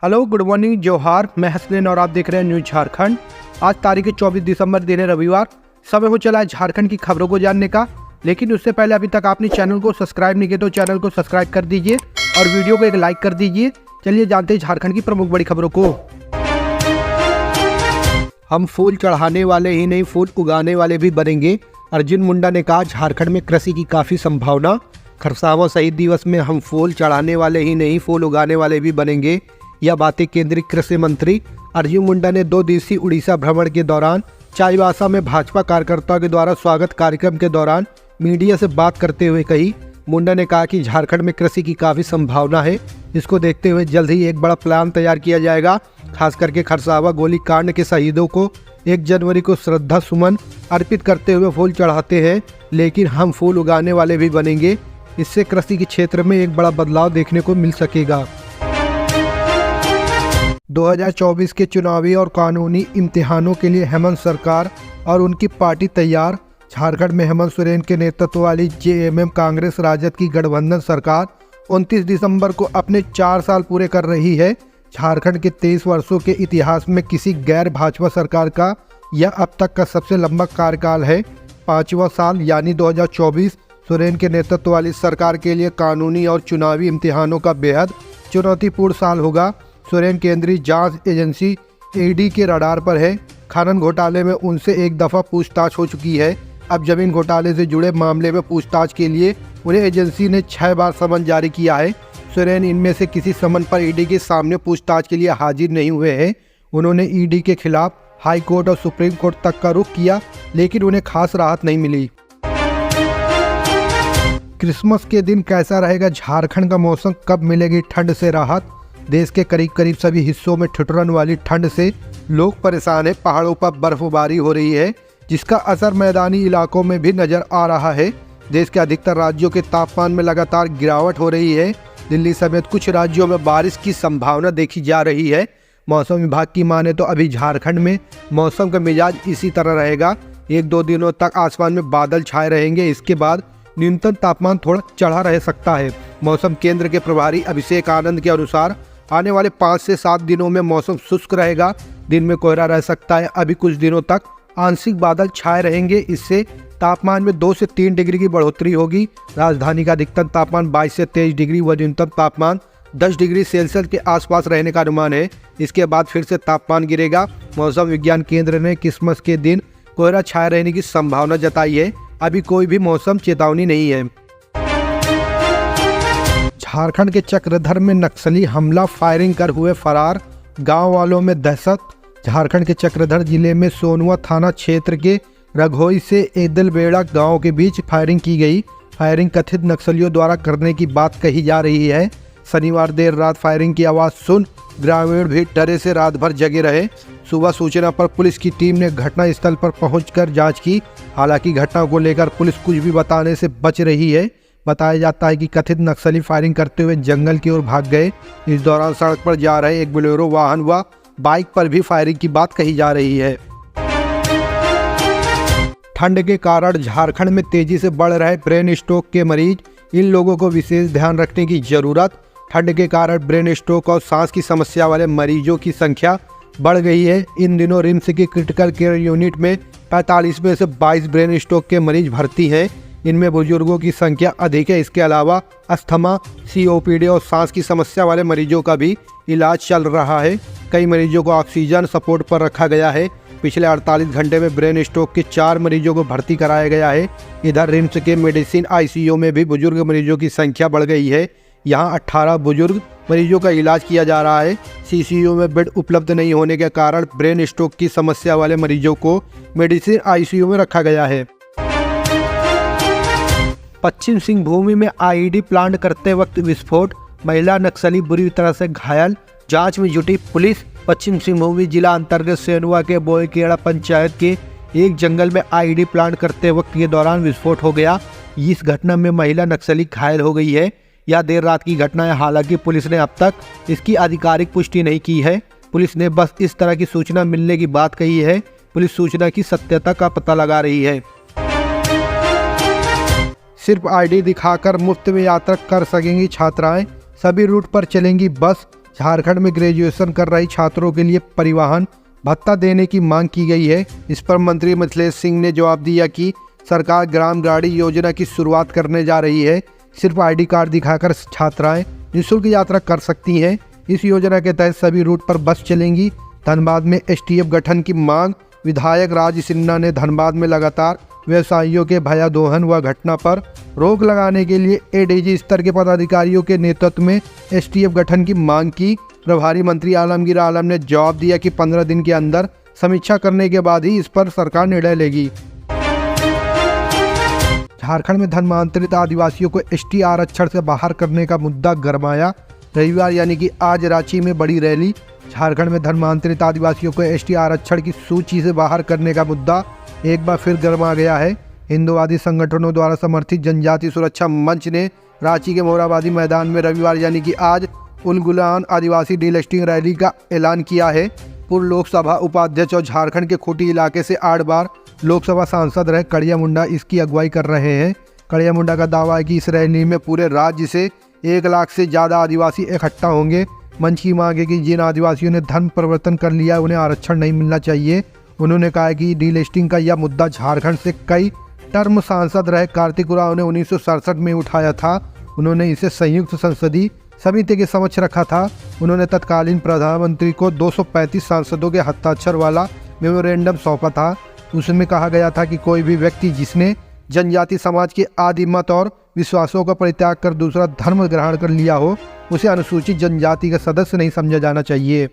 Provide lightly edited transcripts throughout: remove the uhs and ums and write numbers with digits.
Hello, good morning, जोहार। मैं हसनैन और आप देख रहे हैं न्यूज झारखंड। आज तारीख 24 दिसंबर, दिन है रविवार। समय हो चला है झारखंड की खबरों को जानने का, लेकिन उससे पहले अभी तक आपने चैनल को सब्सक्राइब नहीं किया तो चैनल को सब्सक्राइब कर दीजिए और वीडियो को एक लाइक कर दीजिए। चलिए जानते हैं झारखंड की प्रमुख बड़ी खबरों को। हम फूल चढ़ाने वाले ही नहीं, फूल उगाने वाले भी बनेंगे। अर्जुन मुंडा ने कहा, झारखंड में कृषि की काफ़ी संभावना। खरसावां शहीद दिवस में हम फूल चढ़ाने वाले ही नहीं, फूल उगाने वाले भी बनेंगे। यह बातें केंद्रीय कृषि मंत्री अर्जुन मुंडा ने 2 दिवसीय उड़ीसा भ्रमण के दौरान चाईबासा में भाजपा कार्यकर्ताओं के द्वारा स्वागत कार्यक्रम के दौरान मीडिया से बात करते हुए कही। मुंडा ने कहा कि झारखंड में कृषि की काफ़ी संभावना है। इसको देखते हुए जल्द ही एक बड़ा प्लान तैयार किया जाएगा। खास करके खरसावा गोलीकांड के शहीदों को 1 जनवरी को श्रद्धा सुमन अर्पित करते हुए फूल चढ़ाते हैं, लेकिन हम फूल उगाने वाले भी बनेंगे। इससे कृषि के क्षेत्र में एक बड़ा बदलाव देखने को मिल सकेगा। 2024 के चुनावी और कानूनी इम्तिहानों के लिए हेमंत सरकार और उनकी पार्टी तैयार। झारखंड में हेमंत सोरेन के नेतृत्व वाली जेएमएम कांग्रेस राजद की गठबंधन सरकार 29 दिसंबर को अपने 4 साल पूरे कर रही है। झारखंड के 23 वर्षों के इतिहास में किसी गैर भाजपा सरकार का यह अब तक का सबसे लंबा कार्यकाल है। 5वां साल यानी 2024 सोरेन के नेतृत्व वाली सरकार के लिए कानूनी और चुनावी इम्तिहानों का बेहद चुनौतीपूर्ण साल होगा। सोरेन केंद्रीय जांच एजेंसी ईडी के रडार पर है। खनन घोटाले में उनसे 1 दफ़ा पूछताछ हो चुकी है। अब जमीन घोटाले से जुड़े मामले में पूछताछ के लिए उन्हें एजेंसी ने 6 बार समन जारी किया है। सोरेन इनमें से किसी समन पर ईडी के सामने पूछताछ के लिए हाजिर नहीं हुए हैं। उन्होंने ईडी के खिलाफ हाई कोर्ट और सुप्रीम कोर्ट तक का रुख किया, लेकिन उन्हें खास राहत नहीं मिली। क्रिसमस के दिन कैसा रहेगा झारखंड का मौसम, कब मिलेगी ठंड से राहत? देश के करीब करीब सभी हिस्सों में ठिठुरन वाली ठंड से लोग परेशान हैं। पहाड़ों पर बर्फबारी हो रही है, जिसका असर मैदानी इलाकों में भी नजर आ रहा है। देश के अधिकतर राज्यों के तापमान में लगातार गिरावट हो रही है। दिल्ली समेत कुछ राज्यों में बारिश की संभावना देखी जा रही है। मौसम विभाग की माने तो अभी झारखंड में मौसम का मिजाज इसी तरह रहेगा। 1-2 दिनों तक आसमान में बादल छाए रहेंगे। इसके बाद न्यूनतम तापमान थोड़ा चढ़ा रह सकता है। मौसम केंद्र के प्रभारी अभिषेक आनंद के अनुसार आने वाले 5 से 7 दिनों में मौसम शुष्क रहेगा। दिन में कोहरा रह सकता है। अभी कुछ दिनों तक आंशिक बादल छाए रहेंगे। इससे तापमान में 2 से 3 डिग्री की बढ़ोतरी होगी। राजधानी का अधिकतम तापमान 22 से 23 डिग्री व न्यूनतम तापमान 10 डिग्री सेल्सियस के आसपास रहने का अनुमान है। इसके बाद फिर से तापमान गिरेगा। मौसम विज्ञान केंद्र ने क्रिसमस के दिन कोहरा छाए रहने की संभावना जताई है। अभी कोई भी मौसम चेतावनी नहीं है। झारखंड के चक्रधर में नक्सली हमला, फायरिंग कर हुए फरार, गांव वालों में दहशत। झारखंड के चक्रधर जिले में सोनुआ थाना क्षेत्र के रघोई से एदलबेड़ा गांव के बीच फायरिंग की गई। फायरिंग कथित नक्सलियों द्वारा करने की बात कही जा रही है। शनिवार देर रात फायरिंग की आवाज़ सुन ग्रामीण भी डरे से रात भर जगे रहे। सुबह सूचना पर पुलिस की टीम ने घटनास्थल पर पहुंचकर जांच की। हालांकि घटना को लेकर पुलिस कुछ भी बताने से बच रही है। बताया जाता है कि कथित नक्सली फायरिंग करते हुए जंगल की ओर भाग गए। इस दौरान सड़क पर जा रहे एक बोलेरो वाहन व बाइक पर भी फायरिंग की बात कही जा रही है। ठंड के कारण झारखंड में तेजी से बढ़ रहे ब्रेन स्ट्रोक के मरीज, इन लोगों को विशेष ध्यान रखने की जरूरत। ठंड के कारण ब्रेन स्ट्रोक और सांस की समस्या वाले मरीजों की संख्या बढ़ गई है। इन दिनों रिम्स की क्रिटिकल केयर यूनिट में 45 में से 22 ब्रेन स्ट्रोक के मरीज भर्ती हैं। इनमें बुजुर्गों की संख्या अधिक है। इसके अलावा अस्थमा, COPD और सांस की समस्या वाले मरीजों का भी इलाज चल रहा है। कई मरीजों को ऑक्सीजन सपोर्ट पर रखा गया है। पिछले 48 घंटे में ब्रेन स्ट्रोक के 4 मरीजों को भर्ती कराया गया है। इधर रिम्स के मेडिसिन ICU में भी बुजुर्ग मरीजों की संख्या बढ़ गई है। यहाँ 18 बुजुर्ग मरीजों का इलाज किया जा रहा है। CCU में बेड उपलब्ध नहीं होने के कारण ब्रेन स्ट्रोक की समस्या वाले मरीजों को मेडिसिन ICU में रखा गया है। पश्चिम सिंहभूम में IED प्लांट करते वक्त विस्फोट, महिला नक्सली बुरी तरह से घायल, जांच में जुटी पुलिस। पश्चिम सिंहभूम जिला अंतर्गत सेनुआ के बोयकेड़ा पंचायत के एक जंगल में IED प्लांट करते वक्त के दौरान विस्फोट हो गया। इस घटना में महिला नक्सली घायल हो गई है। यह देर रात की घटना है। हालांकि पुलिस ने अब तक इसकी आधिकारिक पुष्टि नहीं की है। पुलिस ने बस इस तरह की सूचना मिलने की बात कही है। पुलिस सूचना की सत्यता का पता लगा रही है। सिर्फ ID दिखाकर मुफ्त में यात्रा कर सकेंगी छात्राएं। सभी रूट पर चलेंगी बस। झारखंड में ग्रेजुएशन कर रही छात्रों के लिए परिवहन भत्ता देने की मांग की गई है। इस पर मंत्री मिथिलेश सिंह ने जवाब दिया कि सरकार ग्राम गाड़ी योजना की शुरुआत करने जा रही है। सिर्फ आईडी कार्ड दिखाकर छात्राएं निःशुल्क यात्रा कर सकती हैं। इस योजना के तहत सभी रूट पर बस चलेंगी। धनबाद में एसटीएफ गठन की मांग। विधायक राज सिन्हा ने धनबाद में लगातार व्यवसायियों के भयादोहन व घटना पर रोक लगाने के लिए एडीजी स्तर के पदाधिकारियों के नेतृत्व में एसटीएफ गठन की मांग की। प्रभारी मंत्री आलमगीर आलम ने जवाब दिया कि 15 दिन के अंदर समीक्षा करने के बाद ही इस पर सरकार निर्णय लेगी। झारखंड में धर्मांतरित आदिवासियों को एसटी आरक्षण से बाहर करने का मुद्दा गरमाया। रविवार यानी कि आज रांची में बड़ी रैली। झारखंड में धर्मांतरित आदिवासियों को एसटी आरक्षण की सूची से बाहर करने का मुद्दा एक बार फिर गरमा गया है। हिंदुवादी संगठनों द्वारा समर्थित जनजाति सुरक्षा मंच ने रांची के मोराबादी मैदान में रविवार यानी कि आज उलगुलान आदिवासी डीलिस्टिंग रैली का ऐलान किया है। पूर्व लोकसभा उपाध्यक्ष और झारखंड के खूंटी इलाके से 8 बार लोकसभा सांसद रहे कड़िया मुंडा इसकी अगुवाई कर रहे हैं। कड़िया मुंडा का दावा है कि इस रैली में पूरे राज्य से 1 लाख से ज़्यादा आदिवासी इकट्ठा होंगे। मंच की मांग है कि जिन आदिवासियों ने धर्म परिवर्तन कर लिया उन्हें आरक्षण नहीं मिलना चाहिए। उन्होंने कहा कि डीलिस्टिंग का यह मुद्दा झारखंड से कई टर्म सांसद रहे कार्तिक उरांव ने 1967 में उठाया था। उन्होंने इसे संयुक्त संसदीय समिति के समक्ष रखा था। उन्होंने तत्कालीन प्रधानमंत्री को 235 सांसदों के हस्ताक्षर वाला मेमोरेंडम सौंपा था। उसमें कहा गया था कि कोई भी व्यक्ति जिसने जनजाति समाज के आदि मत और विश्वासों का परित्याग कर दूसरा धर्म ग्रहण कर लिया हो उसे अनुसूचित जनजाति का सदस्य नहीं समझा जाना चाहिए।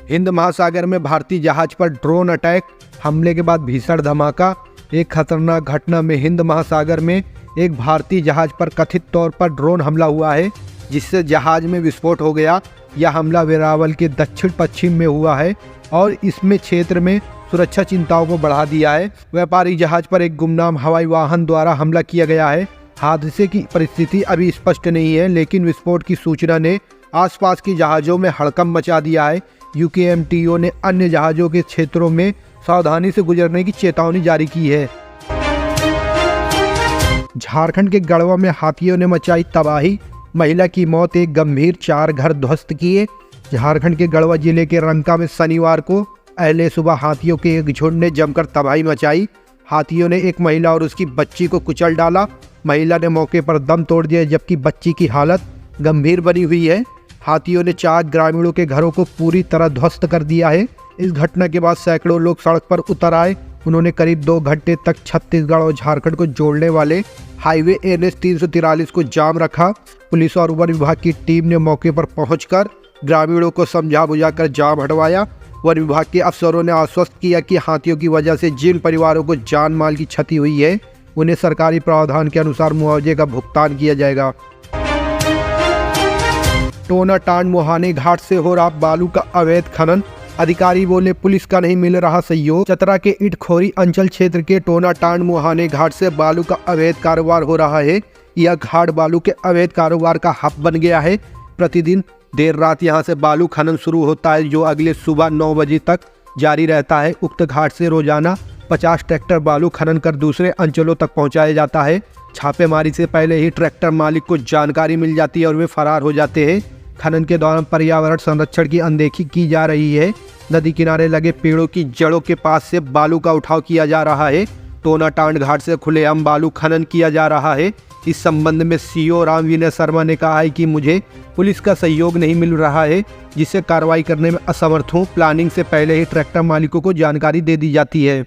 हिंद महासागर में भारतीय जहाज पर ड्रोन अटैक। हमले के बाद भीषण धमाका। एक खतरनाक घटना में हिंद महासागर में एक भारतीय जहाज पर कथित तौर पर ड्रोन हमला हुआ है, जिससे जहाज में विस्फोट हो गया। यह हमला वेरावल के दक्षिण पश्चिम में हुआ है और इसमें क्षेत्र में सुरक्षा चिंताओं को बढ़ा दिया है। व्यापारी जहाज पर एक गुमनाम हवाई वाहन द्वारा हमला किया गया है। हादसे की परिस्थिति अभी स्पष्ट नहीं है, लेकिन विस्फोट की सूचना ने आसपास के जहाज़ों में हड़कंप मचा दिया है। यूकेएमटीओ ने अन्य जहाज़ों के क्षेत्रों में सावधानी से गुजरने की चेतावनी जारी की है। झारखंड के गढ़वा में हाथियों ने मचाई तबाही। महिला की मौत, एक गंभीर, 4 घर ध्वस्त किए। झारखंड के गढ़वा जिले के रंका में शनिवार को अहले सुबह हाथियों के एक झुंड ने जमकर तबाही मचाई। हाथियों ने एक महिला और उसकी बच्ची को कुचल डाला। महिला ने मौके पर दम तोड़ दिया, जबकि बच्ची की हालत गंभीर बनी हुई है। हाथियों ने 4 ग्रामीणों के घरों को पूरी तरह ध्वस्त कर दिया है। इस घटना के बाद सैकड़ों लोग सड़क पर उतर आए। उन्होंने करीब 2 घंटे तक छत्तीसगढ़ और झारखंड को जोड़ने वाले हाईवे NH 343 को जाम रखा। पुलिस और वन विभाग की टीम ने मौके पर पहुंचकर ग्रामीणों को समझा बुझाकर जाम हटवाया। वन विभाग के अफसरों ने आश्वस्त किया कि हाथियों की वजह से जिन परिवारों को जान माल की क्षति हुई है उन्हें सरकारी प्रावधान के अनुसार मुआवजे का भुगतान किया जाएगा। टोनाटांड मुहाने घाट से हो रहा बालू का अवैध खनन। अधिकारी बोले पुलिस का नहीं मिल रहा सहयोग। चतरा के इटखोरी अंचल क्षेत्र के टोनाटांड मुहाने घाट से बालू का अवैध कारोबार हो रहा है। यह घाट बालू के अवैध कारोबार का हब बन गया है। प्रतिदिन देर रात यहां से बालू खनन शुरू होता है, जो अगले सुबह 9 बजे तक जारी रहता है। उक्त घाट से रोजाना 50 ट्रैक्टर बालू खनन कर दूसरे अंचलों तक पहुंचाया जाता है। छापेमारी से पहले ही ट्रैक्टर मालिक को जानकारी मिल जाती है और वे फरार हो जाते हैं। खनन के दौरान पर्यावरण संरक्षण की अनदेखी की जा रही है। नदी किनारे लगे पेड़ों की जड़ों के पास से बालू का उठाव किया जा रहा है। टोनाटांड घाट से खुलेआम बालू खनन किया जा रहा है। इस संबंध में सीओ राम विनय शर्मा ने कहा है कि मुझे पुलिस का सहयोग नहीं मिल रहा है, जिससे कार्रवाई करने में असमर्थ हूँ। प्लानिंग से पहले ही ट्रैक्टर मालिकों को जानकारी दे दी जाती है।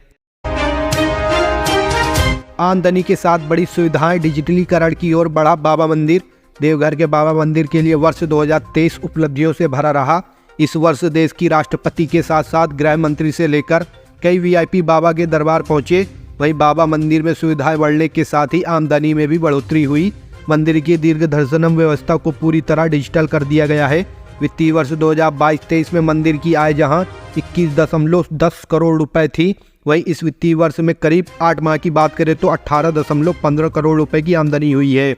आमदनी के साथ बड़ी सुविधाएं, डिजिटलीकरण की ओर बढ़ा बाबा मंदिर। देवघर के बाबा मंदिर के लिए वर्ष 2023 उपलब्धियों से भरा रहा। इस वर्ष देश की राष्ट्रपति के साथ साथ गृह मंत्री से लेकर कई वीआईपी बाबा के दरबार पहुंचे। वहीं बाबा मंदिर में सुविधाएं बढ़ने के साथ ही आमदनी में भी बढ़ोतरी हुई। मंदिर की दीर्घ दर्शनम व्यवस्था को पूरी तरह डिजिटल कर दिया गया है। वित्तीय वर्ष 2022-23 में मंदिर की आय जहां 21.10 करोड़ रुपए थी, वहीं इस वित्तीय वर्ष में करीब 8 माह की बात करें तो 18.15 करोड़ रुपए की आमदनी हुई है।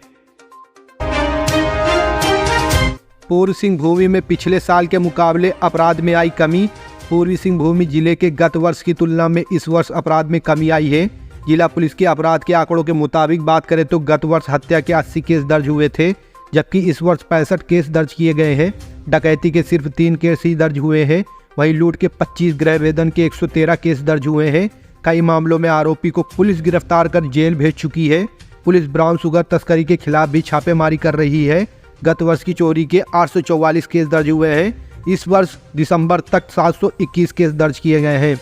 पूर्वी सिंहभूम में पिछले साल के मुकाबले अपराध में आई कमी। पूर्वी सिंहभूम जिले के गत वर्ष की तुलना में इस वर्ष अपराध में कमी आई है। जिला पुलिस के अपराध के आंकड़ों के मुताबिक बात करें तो गत वर्ष हत्या के 80 केस दर्ज हुए थे, जबकि इस वर्ष 65 केस दर्ज किए गए हैं। डकैती के सिर्फ 3 केस ही दर्ज हुए हैं। वहीं लूट के 25, गृह वेदन के 113 केस दर्ज हुए हैं। कई मामलों में आरोपी को पुलिस गिरफ्तार कर जेल भेज चुकी है। पुलिस ब्राउन शुगर तस्करी के खिलाफ भी छापेमारी कर रही है। गत वर्ष की चोरी के 844 केस दर्ज हुए हैं। इस वर्ष दिसंबर तक 721 केस दर्ज किए गए हैं।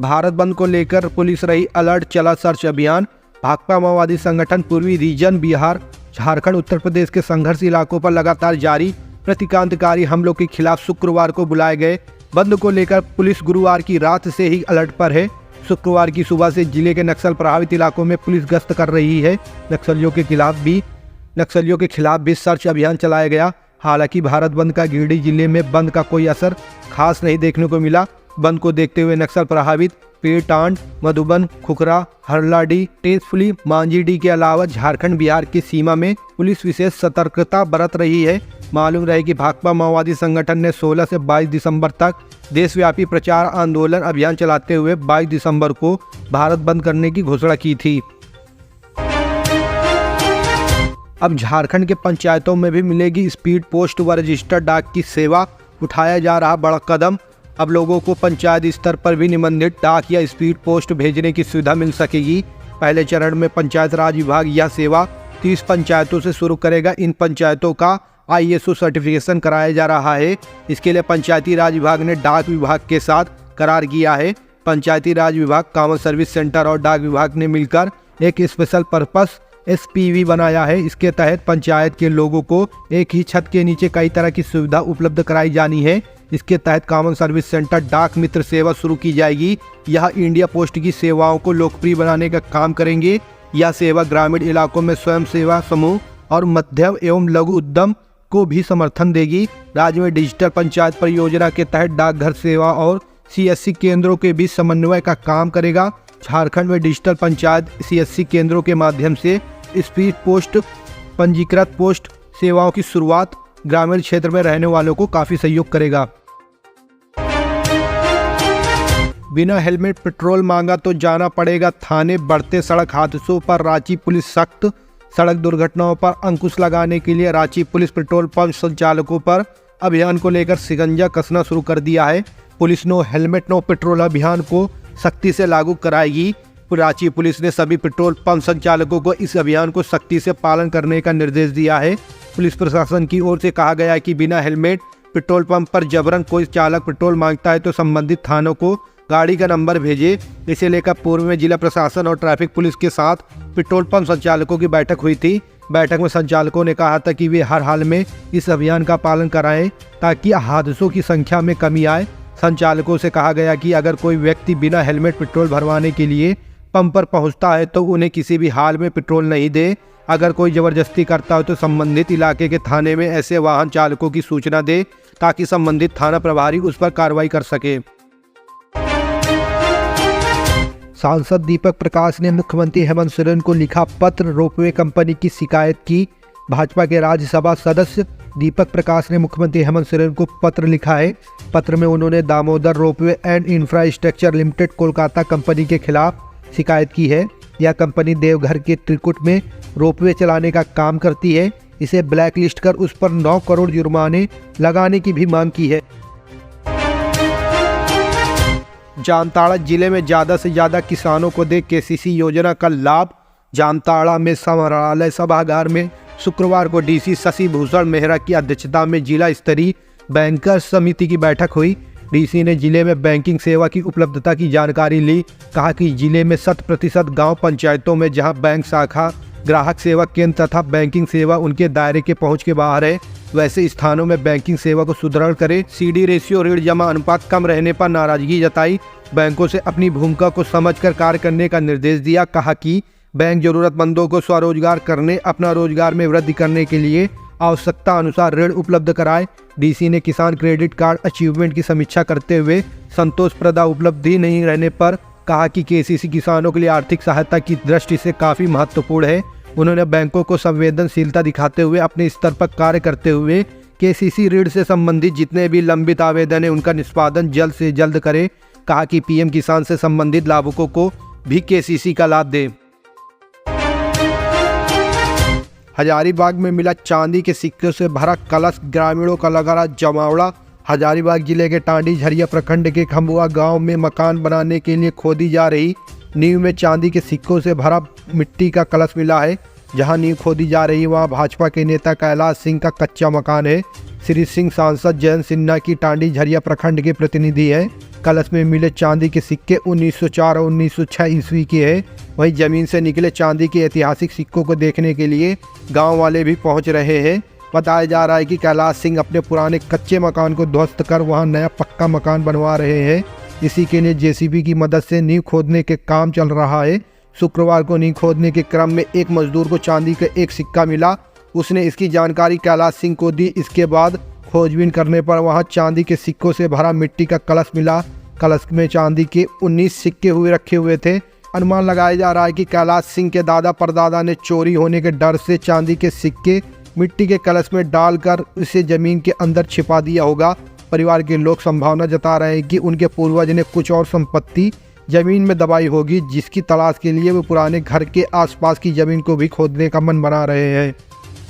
भारत बंद को लेकर पुलिस रही अलर्ट, चला सर्च अभियान। भाकपा माओवादी संगठन पूर्वी रीजन बिहार, झारखंड, उत्तर प्रदेश के संघर्ष इलाकों पर लगातार जारी प्रतीकांतकारी हमलों के खिलाफ शुक्रवार को बुलाए गए बंद को लेकर पुलिस गुरुवार की रात से ही अलर्ट पर है। शुक्रवार की सुबह से जिले के नक्सल प्रभावित इलाकों में पुलिस गश्त कर रही है। नक्सलियों के खिलाफ भी सर्च अभियान चलाया गया। हालांकि भारत बंद का गिरिडीह जिले में बंद का कोई असर खास नहीं देखने को मिला। बंद को देखते हुए नक्सल प्रभावित पेटांड, मधुबन, खुखरा, हरलाडी, तेजफुली, मांझीडी के अलावा झारखंड बिहार की सीमा में पुलिस विशेष सतर्कता बरत रही है। मालूम रहे कि भाकपा माओवादी संगठन ने 16 से 22 दिसंबर तक देशव्यापी प्रचार आंदोलन अभियान चलाते हुए 22 दिसंबर को भारत बंद करने की घोषणा की थी। अब झारखंड के पंचायतों में भी मिलेगी स्पीड पोस्ट व रजिस्टर्ड डाक की सेवा, उठाया जा रहा बड़ा कदम। अब लोगों को पंचायत स्तर पर भी निबंधित डाक या स्पीड पोस्ट भेजने की सुविधा मिल सकेगी। पहले चरण में पंचायत राज विभाग यह सेवा 30 पंचायतों से शुरू करेगा। इन पंचायतों का ISO सर्टिफिकेशन कराया जा रहा है। इसके लिए पंचायती राज विभाग ने डाक विभाग के साथ करार किया है। पंचायती राज विभाग, कॉमन सर्विस सेंटर और डाक विभाग ने मिलकर एक स्पेशल पर्पस SPV बनाया है। इसके तहत पंचायत के लोगों को एक ही छत के नीचे कई तरह की सुविधा उपलब्ध कराई जानी है। इसके तहत कॉमन सर्विस सेंटर डाक मित्र सेवा शुरू की जाएगी। यह इंडिया पोस्ट की सेवाओं को लोकप्रिय बनाने का काम करेंगे। यह सेवा ग्रामीण इलाकों में स्वयं सेवा समूह और मध्यम एवं लघु उद्यम को भी समर्थन देगी। राज्य में डिजिटल पंचायत परियोजना के तहत डाकघर सेवा और CSC केंद्रों के बीच समन्वय का काम करेगा। झारखंड में डिजिटल पंचायत CSC केंद्रों के माध्यम से स्पीड पोस्ट, पंजीकृत पोस्ट सेवाओं की शुरुआत ग्रामीण क्षेत्र में रहने वालों को काफी सहयोग करेगा। बिना हेलमेट पेट्रोल मांगा तो जाना पड़ेगा थाने, बढ़ते सड़क हादसों पर रांची पुलिस सख्त। सड़क दुर्घटनाओं पर अंकुश लगाने के लिए रांची पुलिस पेट्रोल पंप संचालकों पर अभियान को लेकर शिकंजा कसना शुरू कर दिया है। Police no helmet no petrol अभियान को सख्ती से लागू कराएगी। रांची पुलिस ने सभी पेट्रोल पंप संचालकों को इस अभियान को सख्ती से पालन करने का निर्देश दिया है। पुलिस प्रशासन की ओर से कहा गया है कि बिना हेलमेट पेट्रोल पंप पर जबरन कोई चालक पेट्रोल मांगता है तो संबंधित थानों को गाड़ी का नंबर भेजे। इसे लेकर पूर्व में जिला प्रशासन और ट्रैफिक पुलिस के साथ पेट्रोल पंप संचालकों की बैठक हुई थी। बैठक में संचालकों ने कहा था कि वे हर हाल में इस अभियान का पालन कराएं ताकि हादसों की संख्या में कमी आए। संचालकों से कहा गया कि अगर कोई व्यक्ति बिना हेलमेट पेट्रोल भरवाने के लिए पंप पर पहुंचता है तो उन्हें किसी भी हाल में पेट्रोल नहीं दे। अगर कोई जबरदस्ती करता हो तो संबंधित इलाके के थाने में ऐसे वाहन चालकों की सूचना दे ताकि संबंधित थाना प्रभारी उस पर कार्रवाई कर सके। सांसद दीपक प्रकाश ने मुख्यमंत्री हेमंत सोरेन को लिखा पत्र, रोपवे कंपनी की शिकायत की। भाजपा के राज्यसभा सदस्य दीपक प्रकाश ने मुख्यमंत्री हेमंत सोरेन को पत्र लिखा है। पत्र में उन्होंने Damodar ropeway and infrastructure limited Kolkata company के खिलाफ शिकायत की है। यह कंपनी देवघर के त्रिकुट में रोपवे चलाने का काम करती है। इसे ब्लैक लिस्ट कर उस पर 9 करोड़ जुर्माने लगाने की भी मांग की है। जामताड़ा जिले में ज़्यादा से ज़्यादा किसानों को दे KCC योजना का लाभ। जामताड़ा में समरालय सभागार में शुक्रवार को DC शशि भूषण मेहरा की अध्यक्षता में जिला स्तरीय बैंकर्स समिति की बैठक हुई। DC ने जिले में बैंकिंग सेवा की उपलब्धता की जानकारी ली। कहा कि जिले में 100% गांव पंचायतों में जहां बैंक शाखा, ग्राहक सेवा केंद्र तथा बैंकिंग सेवा उनके दायरे के पहुंच के बाहर है, वैसे स्थानों में बैंकिंग सेवा को सुदृढ़ करे। CD रेशियो ऋण जमा अनुपात कम रहने पर नाराजगी जताई। बैंकों से अपनी भूमिका को समझकर कार्य करने का निर्देश दिया। कहा कि बैंक जरूरतमंदों को स्वरोजगार करने, अपना रोजगार में वृद्धि करने के लिए आवश्यकता अनुसार ऋण उपलब्ध कराए। DC ने किसान क्रेडिट कार्ड अचीवमेंट की समीक्षा करते हुए संतोषप्रद उपलब्धि नहीं रहने पर कहा कि KCC किसानों के लिए आर्थिक सहायता की दृष्टि से काफ़ी महत्वपूर्ण है। उन्होंने बैंकों को संवेदनशीलता दिखाते हुए अपने स्तर पर कार्य करते हुए KCC ऋण से संबंधित जितने भी लंबित आवेदन है उनका निष्पादन जल्द से जल्द करे। कहा कि PM किसान से संबंधित लाभुकों को भी KCC का लाभ दे। हजारीबाग में मिला चांदी के सिक्कों से भरा कलश, ग्रामीणों का लगा रहा जमावड़ा। हजारीबाग जिले के टांडी झरिया प्रखंड के खंबुआ गांव में मकान बनाने के लिए खोदी जा रही नींव में चांदी के सिक्कों से भरा मिट्टी का कलश मिला है। जहां नींव खोदी जा रही है वहां भाजपा के नेता कैलाश सिंह का कच्चा मकान है। श्री सिंह सांसद जयंत सिन्हा की टांडी झरिया प्रखंड के प्रतिनिधि है। कलश में मिले चांदी के सिक्के 1904 और 1906 ईस्वी के हैं। वहीं जमीन से निकले चांदी के ऐतिहासिक सिक्कों को देखने के लिए गांव वाले भी पहुंच रहे हैं। बताया जा रहा है कि कैलाश सिंह अपने पुराने कच्चे मकान को ध्वस्त कर वहां नया पक्का मकान बनवा रहे हैं। इसी के लिए जेसीबी की मदद से नींव खोदने के काम चल रहा है। शुक्रवार को नींव खोदने के क्रम में एक मजदूर को चांदी का एक सिक्का मिला। उसने इसकी जानकारी कैलाश सिंह को दी। इसके बाद खोजबीन करने पर वहां चांदी के सिक्कों से भरा मिट्टी का कलश मिला। कलश में चांदी के 19 सिक्के रखे हुए थे। अनुमान लगाया जा रहा है कि कैलाश सिंह के दादा परदादा ने चोरी होने के डर से चांदी के सिक्के मिट्टी के कलश में डालकर इसे जमीन के अंदर छिपा दिया होगा। परिवार के लोग संभावना जता रहे हैं कि उनके पूर्वज ने कुछ और संपत्ति जमीन में दबाई होगी, जिसकी तलाश के लिए वे पुराने घर के आसपास की जमीन को भी खोदने का मन बना रहे हैं।